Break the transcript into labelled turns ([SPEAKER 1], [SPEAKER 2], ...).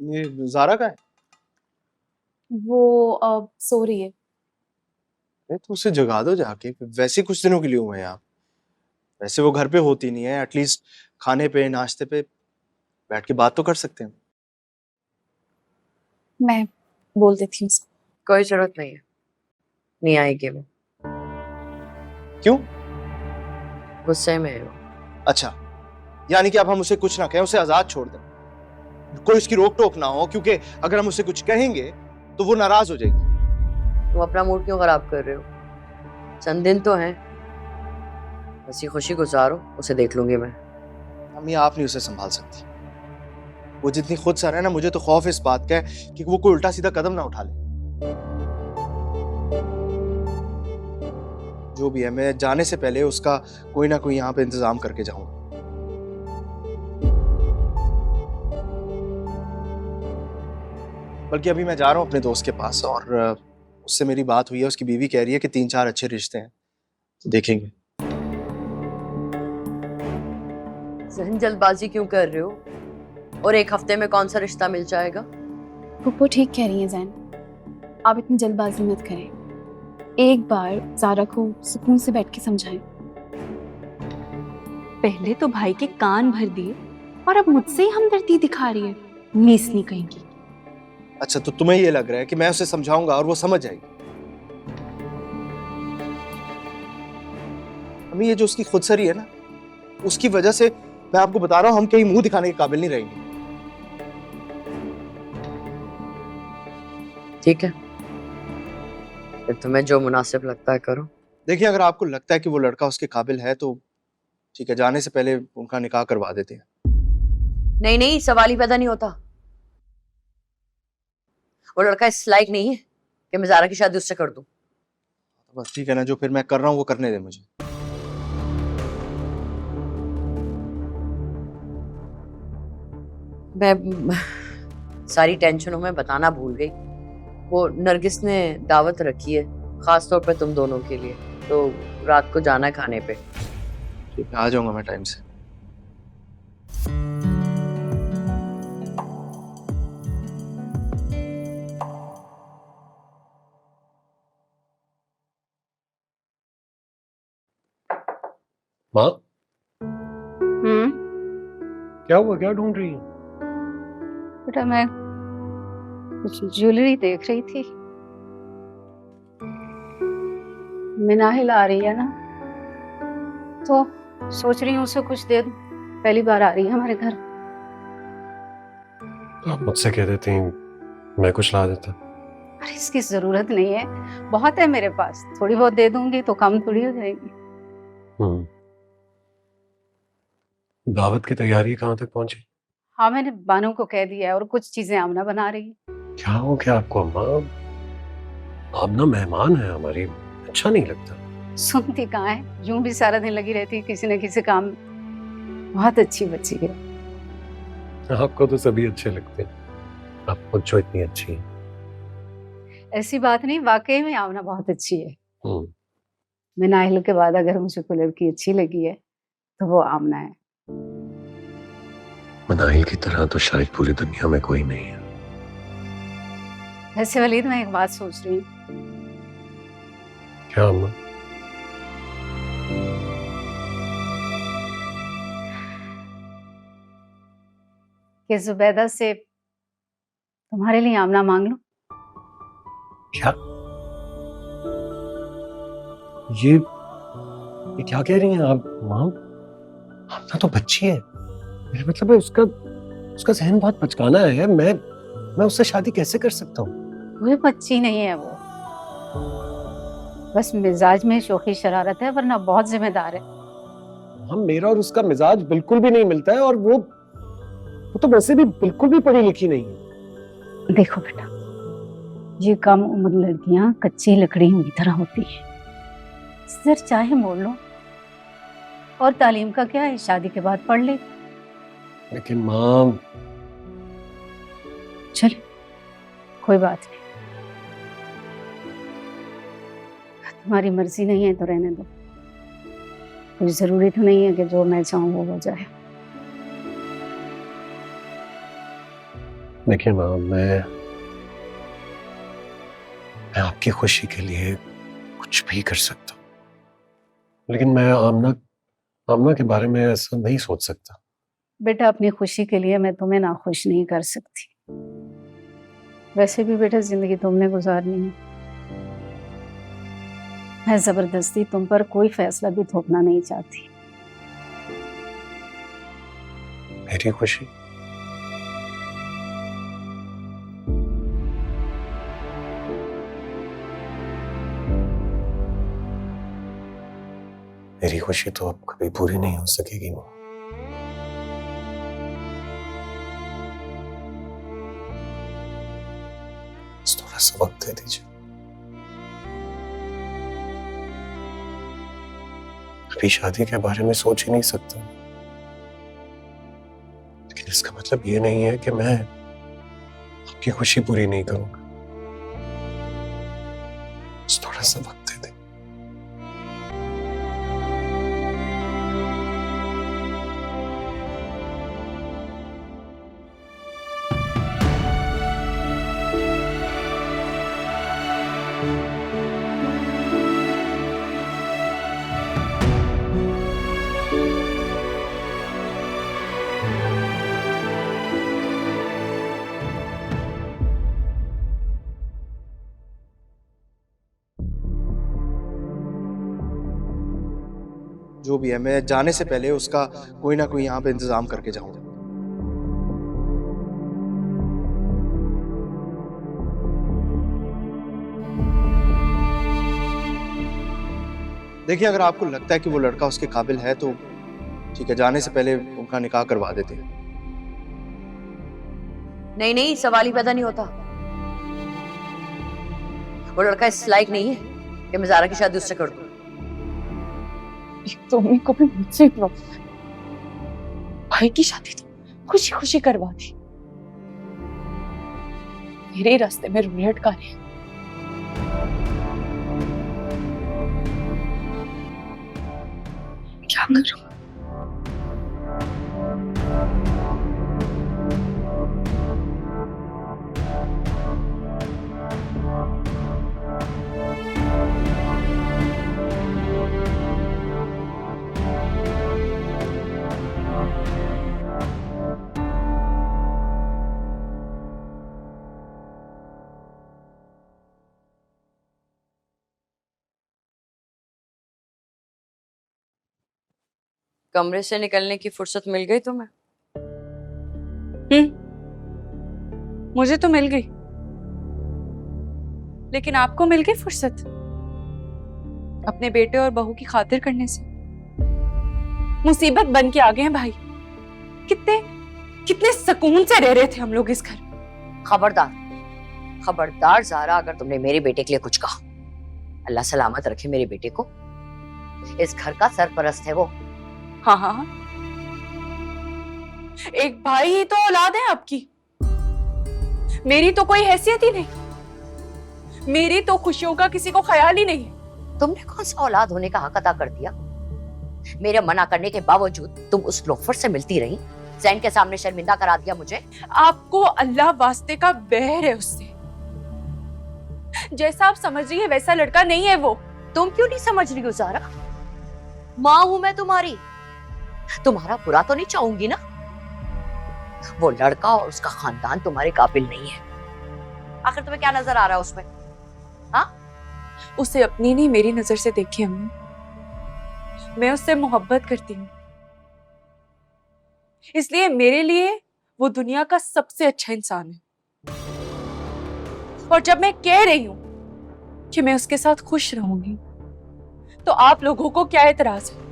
[SPEAKER 1] ये ज़ारा कहाँ है?
[SPEAKER 2] वो सो रही है।
[SPEAKER 1] अरे तो उसे जगा दो जाके, वैसे कुछ दिनों के लिए हूँ मैं यहाँ। वैसे वो घर पे होती नहीं है, एटलीस्ट खाने पे नाश्ते पे बैठ के बात तो कर सकते हैं।
[SPEAKER 2] मैं बोल देती हूँ उसको।
[SPEAKER 3] कोई जरूरत नहीं है, नहीं आएगी वो।
[SPEAKER 1] क्यों?
[SPEAKER 3] गुस्से में है वो।
[SPEAKER 1] अच्छा, यानी कि अब हम उसे कुछ ना कहें, उसे आजाद छोड़ दें, कोई उसकी रोक टोक ना हो, क्योंकि अगर हम उसे कुछ कहेंगे तो वो नाराज हो जाएगी।
[SPEAKER 3] तुम अपना मूड क्यों खराब कर रहे हो? चंद दिन तो हैं, हंसी खुशी गुजारो, उसे देख लूंगी मैं।
[SPEAKER 1] अम्मी आप नहीं उसे संभाल सकती। वो जितनी खुद सर है ना, मुझे तो खौफ इस बात का है कि वो कोई उल्टा सीधा कदम ना उठा ले। जो भी है, मैं जाने से पहले उसका कोई ना कोई यहाँ पे इंतजाम करके जाऊंगा। बल्कि अभी मैं जा रहा हूँ अपने दोस्त के पास, और उससे मेरी बात हुई है। उसकी बीवी कह रही है कि 3-4 अच्छे रिश्ते हैं, तो देखेंगे।
[SPEAKER 3] जहन जल्दबाजी क्यों कर रहे हो? और एक हफ्ते में कौन सा रिश्ता मिल जाएगा?
[SPEAKER 2] पुप्पो ठीक कह रही है जैन, आप इतनी जल्दबाजी मत करें। एक बार ज़ारा को सुकून से बैठ के समझाएं।
[SPEAKER 4] पहले तो भाई के कान भर दिए और अब मुझसे ही हमदर्दी दिखा रही है, मीस नहीं कहेंगी।
[SPEAKER 1] अच्छा, तो तुम्हें ये लग रहा है कि मैं उसे समझाऊंगा और वो समझ जाएगी? अम्मी ये जो उसकी खुदसरी है ना, उसकी वजह से मैं आपको बता रहा हूँ, हम कहीं मुंह दिखाने के काबिल नहीं रहेंगे।
[SPEAKER 3] ठीक है, फिर तुम्हें जो मुनासिब लगता है करो।
[SPEAKER 1] देखिए, अगर आपको लगता है कि वो लड़का उसके काबिल है तो ठीक है, जाने से पहले उनका निकाह करवा देते हैं।
[SPEAKER 3] नहीं नहीं, सवाल ही पैदा नहीं होता। वो लड़का इस लायक नहीं है कि मैं ज़ारा की शादी उससे कर दूं।
[SPEAKER 1] तो बस ठीक है ना, जो फिर मैं कर रहा हूँ वो करने दे मुझे।
[SPEAKER 3] मैं सारी टेंशनों में बताना भूल गई। वो नरगिस ने दावत रखी है खास तौर पे तुम दोनों के लिए, तो रात को जाना है खाने पे।
[SPEAKER 1] ठीक है, आ जाऊंगा मैं टाइम से।
[SPEAKER 5] माँ,
[SPEAKER 6] हम्म।
[SPEAKER 5] क्या हुआ? क्या ढूंढ रही है?
[SPEAKER 6] बेटा मैं कुछ ज्वेलरी देख रही थी। मिनाहिल आ रही है ना, तो सोच रही हूँ उसे कुछ दे दूं। पहली बार आ रही है हमारे घर।
[SPEAKER 5] आप मुझसे कह देती, मैं कुछ ला देता।
[SPEAKER 6] अरे इसकी जरूरत नहीं है, बहुत है मेरे पास। थोड़ी बहुत दे दूंगी तो कम थोड़ी हो जाएगी।
[SPEAKER 5] दावत की तैयारी कहाँ तक पहुंची?
[SPEAKER 6] हाँ मैंने बानू को कह दिया है, और कुछ चीजें आमना बना रही है।
[SPEAKER 5] क्या हो गया आपको अम्मा? आप ना मेहमान है हमारी, अच्छा नहीं लगता।
[SPEAKER 6] सुनती कहाँ है, यूं भी सारा दिन लगी रहती है किसी न किसी काम में। बहुत अच्छी बच्ची है।
[SPEAKER 5] आपको तो सभी अच्छे लगते हैं, आप खुद जो इतनी अच्छी है।
[SPEAKER 6] ऐसी बात नहीं, वाकई में आमना बहुत अच्छी है। मिनाहिल के बाद अगर मुझे कोई लड़की अच्छी लगी है तो वो आमना है।
[SPEAKER 5] मनाहिल की तरह तो शायद पूरी दुनिया में कोई नहीं है।
[SPEAKER 6] वैसे वलीद मैं एक बात सोच रही हूँ।
[SPEAKER 5] क्या अम्मा?
[SPEAKER 6] कि जुबैदा से तुम्हारे लिए आमना मांग लूं।
[SPEAKER 5] क्या? ये क्या कह रही हैं आप माँ? आमना तो बच्ची है, मेरा मतलब है उसका जहन बहुत बचकाना है। मैं उससे शादी कैसे कर सकता हूँ?
[SPEAKER 6] वो बच्ची नहीं है, वो बस मिजाज में शोखी शरारत है, वरना बहुत जिम्मेदार है।
[SPEAKER 5] हम मेरा और उसका मिजाज बिल्कुल भी नहीं मिलता है, और वो तो वैसे भी बिल्कुल भी पढ़ी लिखी नहीं है।
[SPEAKER 6] देखो बेटा, ये कम उम्र लड़कियां कच्ची लकड़ियों की तरह होती है। सिर चाहे मोड़ लो, और तालीम का क्या है, शादी के बाद पढ़ ले।
[SPEAKER 5] लेकिन माँ,
[SPEAKER 6] चल कोई बात नहीं, तुम्हारी मर्जी नहीं है तो रहने दो। कोई जरूरी तो नहीं है कि जो मैं चाहूँ वो हो जाए।
[SPEAKER 5] देखिए माँ, मैं आपकी खुशी के लिए कुछ भी कर सकता हूँ, लेकिन मैं आमना के बारे में ऐसा नहीं सोच सकता।
[SPEAKER 6] बेटा, अपनी खुशी के लिए मैं तुम्हें नाखुश नहीं कर सकती। वैसे भी बेटा जिंदगी तुमने गुजारनी है। मैं जबरदस्ती तुम पर कोई फैसला भी थोपना नहीं चाहती।
[SPEAKER 5] मेरी खुशी? मेरी खुशी तो अब कभी पूरी नहीं हो सकेगी माँ। बस थोड़ा सा वक्त दे दीजिए। अभी शादी के बारे में सोच ही नहीं सकता, लेकिन इसका मतलब ये नहीं है कि मैं आपकी खुशी पूरी नहीं करूंगा। बस थोड़ा सा वक्त दे दें।
[SPEAKER 1] जो भी है, मैं जाने से पहले उसका कोई ना कोई यहाँ पे इंतजाम करके जाऊंगा। देखिए, अगर आपको लगता है कि वो लड़का उसके काबिल है तो ठीक है, जाने से पहले उनका निकाह करवा देते हैं।
[SPEAKER 3] नहीं नहीं, सवाल ही पैदा नहीं होता। वो लड़का इस लायक नहीं है कि मैं ज़ारा की शादी उससे कर दूं।
[SPEAKER 7] एक तो अम्मी को भी मुझसे प्रॉब्लम है। भाई की शादी तो खुशी खुशी करवा दी, मेरे रास्ते में रुल लटका रहे। क्या करूं?
[SPEAKER 3] कमरे से निकलने की फुर्सत मिल गई तुम्हें?
[SPEAKER 7] मुझे तो मिल गई, लेकिन आपको मिल गई फुर्सत अपने बेटे और बहू की खातिर करने से। मुसीबत बन के आ गए हैं भाई। कितने कितने सुकून से रह रहे थे हम लोग इस घर।
[SPEAKER 3] खबरदार खबरदार ज़ारा, अगर तुमने मेरे बेटे के लिए कुछ कहा, अल्लाह सलामत रखे मेरे बेटे को। इस घर का सरपरस्त है वो।
[SPEAKER 7] हाँ हाँ, एक भाई ही तो औलाद है आपकी। मेरी तो कोई हैसियत ही नहीं, मेरी तो खुशियों का किसी को ख्याल ही नहीं है।
[SPEAKER 3] तुमने कौन सा औलाद होने का हक अदा कर दिया? मेरे मना करने के बावजूद तुम उस लोफर से मिलती रही, जैन के सामने शर्मिंदा करा दिया मुझे।
[SPEAKER 7] आपको अल्लाह वास्ते का बहर है उससे। जैसा आप समझ रही है वैसा लड़का नहीं है वो।
[SPEAKER 3] तुम क्यों नहीं समझ रही हो ज़ारा? माँ हूं मैं तुम्हारी, तुम्हारा बुरा तो नहीं चाहूंगी ना। वो लड़का और उसका खानदान तुम्हारे काबिल नहीं है। आखिर तुम्हें क्या नजर आ रहा है उसमें? हाँ,
[SPEAKER 7] उसे अपनी नहीं मेरी नजर से देखिए अम्मी, मैं उससे मोहब्बत करती हूँ, इसलिए मेरे लिए वो दुनिया का सबसे अच्छा इंसान है। और जब मैं कह रही हूं कि मैं उसके साथ खुश रहूंगी, तो आप लोगों को क्या एतराज है?